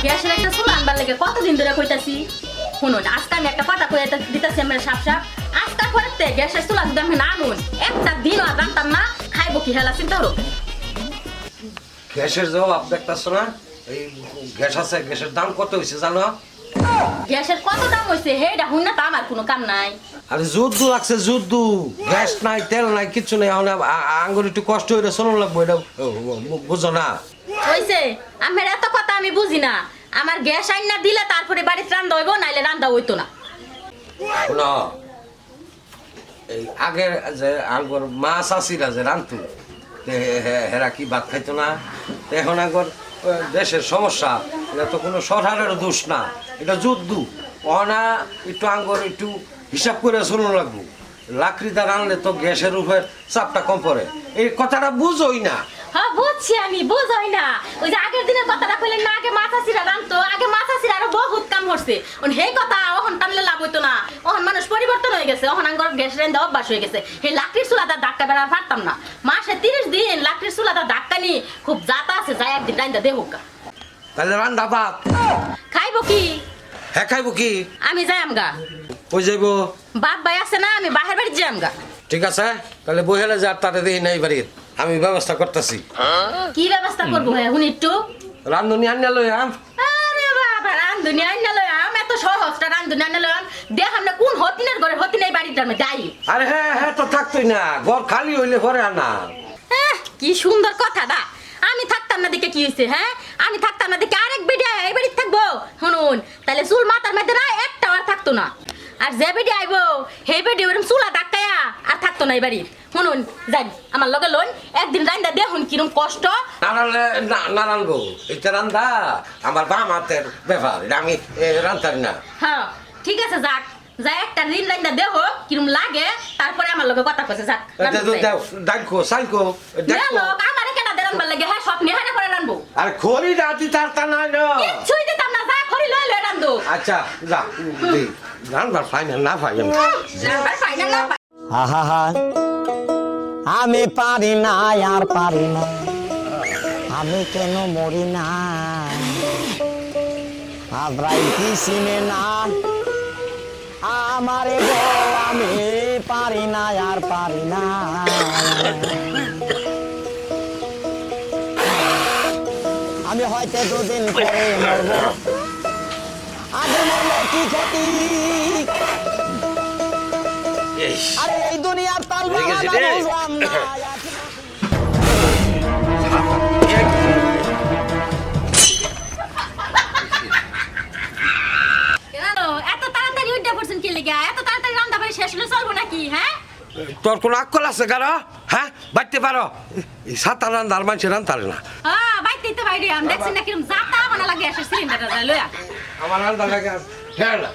গ্যাসের একটা চুলা আনবার লাগে কতদিন ধরে কইতাছি। শুনুন আজকে আমি একটা কথা কই দিতেছি আমার সাপ সাপ। আজকাল পরে গ্যাসের চুলা যদি আমি না আনুন একটা দিন আর জানতাম না খাইবো কি হেলা চিন্তা করো। গ্যাসের জবাব দেখতেছো না? এই গ্যাস আছে, গ্যাসের দাম কত হয়েছে জানো? গ্যাসের কত দাম হইছে হেডা হুন না তো আমার কোনো কাম নাই। আরে যুদ্ধ লাগছে যুদ্ধ, গ্যাস নাই তেল নাই কিচ্ছু নাই, এখন আঙ্গুর একটু কষ্ট হইলে চলো লাগবো, এটা বুঝো না? হইছে আমার এত কথা আমি বুঝি না। আমার গ্যাস আইন না দিলে তারপরে বাড়িতে রান্না হইব, নাইলে রান্না হইতো না। শোনো, এই আগের যে আঙ্গুর মাছ আসিরা যে রান্ধতো হেরা কি ভাত খাইতো না? এখন আগর দেশের সমস্যা, এটা তো কোনো সরকারের দোষ না, এটা যুদ্ধ। অনা একটু আঙ্গুর একটু হিসাব করে চলুন লাগবো। লাকড়িটা রানলে তো গ্যাসের উপর চাপটা কম পড়ে, এই কথাটা বুঝোই না। হ্যাঁ বুঝছি আমি, বুঝই না। ওই যে আগের দিনের কথাটা কইলেন না, আগে মাথা চিরা রানতো, আগে মাথা চিরা আরো বহুত কাম করছে। সেই কথা ওহন টানলে লাভ হইতো না। ওহন মানুষ পরিবর্তন হয়ে গেছে, ওহন আঙ্গর গ্যাস রান্দা অভ্যাস হয়ে গেছে। সেই লাকড়ির চুলাটা ধাক্কা বেড়ার পারতাম না। মাসে 30 দিন লাকড়ির চুলাটা ধাক্কা নি খুব জাতা আছে, যাই একদিন রান্দা দেহুক। তাহলে রান্না ভাত খাইবো কি? হ্যাঁ খাইবো কি? আমি যাই আমগা। কই যাইবো? বাপ ভাই আছে না, আমি বাহির বাড়ি যাই আমগা। ঠিক আছে, তাহলে বহেলে যা তাতে দেখি নাই বাড়ির, আমি ব্যবস্থা করতেছি। কি ব্যবস্থা করবো হ্যাঁ হুন একটু? রান্ধুনি আনিয়া লই আম। আরে বাবা, রান্ধুনি আইনা লই আম, এত সহজটা রান্ধুনি আইনা লই আম। দেখাম না কোন হতিনের ঘরে হতিনের বাড়িটার মধ্যে যাই। আরে হ্যাঁ হ্যাঁ তো থাকতোই না, ঘর খালি হইলে পরে আর না। কি সুন্দর কথাটা। আমি থাকতাম না দেখে কি হয়েছে? হ্যাঁ আমি থাকতাম না দেখে আরেক বেডি এই বাড়ি থাকবো। শুনুন তাহলে চুল মাথার মধ্যে না একটা আর থাকতো না। আর যে বেডি আইবো সেই বেডি ওরকম চুলা ডাকায়া আর থাকতো না এই বাড়ি। শুনুন যাই আমার লগে লোন একদিন রান্দা দেখুন কিরম কষ্ট। না রানলে না রানবো, এটা রান্দা আমার বাম হাতের ব্যাপার, এটা আমি রান্তারি না। হ্যাঁ ঠিক আছে যাক, যাই একটা দিন রান্দা দেখো কিরম লাগে, তারপরে আমার লগে কথা কইছে যাক। ডাকো সাইকো দেখো। আমারে কেনা দেরান ভাল লাগে? হ্যাঁ স্বপ্নে হানা করে রানবো। আরে খড়ি রাতি তার তা নাই না। কিছুই দিতাম না, যা খড়ি লই লই রান্দো। আচ্ছা যা রানবার ফাইনাল না পাই আমি। রানবার ফাইনাল না পাই। আহা আমি পারি না আর পারি না, আমি কেন মরি না, আবরাই কি চিনে না আমারে গো, আমি পারি না আর পারি না। আমি হয়তো দুদিন পরে মরব, আগে মরলে কি ক্ষতি, আরে এই দুনিয়ার তাল বাহানা বুঝলাম না। এত তাড়াতাড়ি উঠে পড়ছেন কি লেগে? এত তাড়াতাড়ি রান্না বাড়ি শেষ হলে চলবো নাকি? হ্যাঁ তোর কোন আক্কল আছে গারা? হ্যাঁ বাইতে পারো? এই সাতার রান্দার মানুষের রান্তারে না। হ্যাঁ বাইতে বাইরে আমি দেখছি না কিরম জাতা বানা লাগে এসে সিলিন্ডারটা লইয়া। আমার রান্দার লাগে হ্যাঁ না